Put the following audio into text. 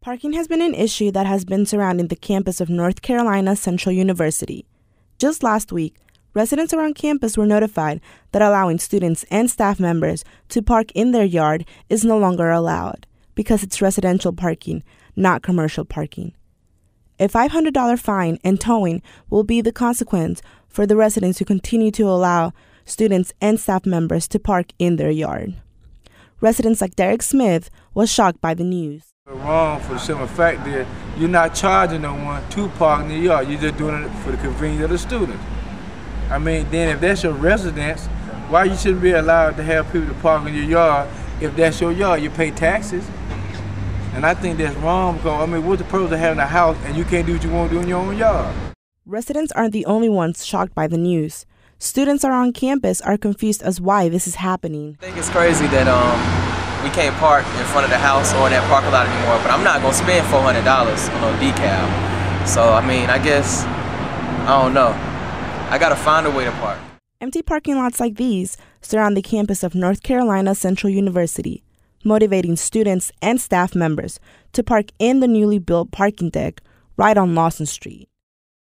Parking has been an issue that has been surrounding the campus of North Carolina Central University. Just last week, residents around campus were notified that allowing students and staff members to park in their yard is no longer allowed because it's residential parking, not commercial parking. A $500 fine and towing will be the consequence for the residents who continue to allow students and staff members to park in their yard. Residents like Derek Smith was shocked by the news. Wrong for the simple fact that you're not charging no one to park in the yard. You're just doing it for the convenience of the students. I mean, then if that's your residence, why you shouldn't be allowed to have people to park in your yard? If that's your yard, you pay taxes. And I think that's wrong because, I mean, what's the purpose of having a house and you can't do what you want to do in your own yard? Residents aren't the only ones shocked by the news. Students around campus are confused as why this is happening. I think it's crazy that we can't park in front of the house or in that parking lot anymore, but I'm not going to spend $400 on no decal. So, I mean, I guess, I don't know. I got to find a way to park. Empty parking lots like these surround the campus of North Carolina Central University, motivating students and staff members to park in the newly built parking deck right on Lawson Street.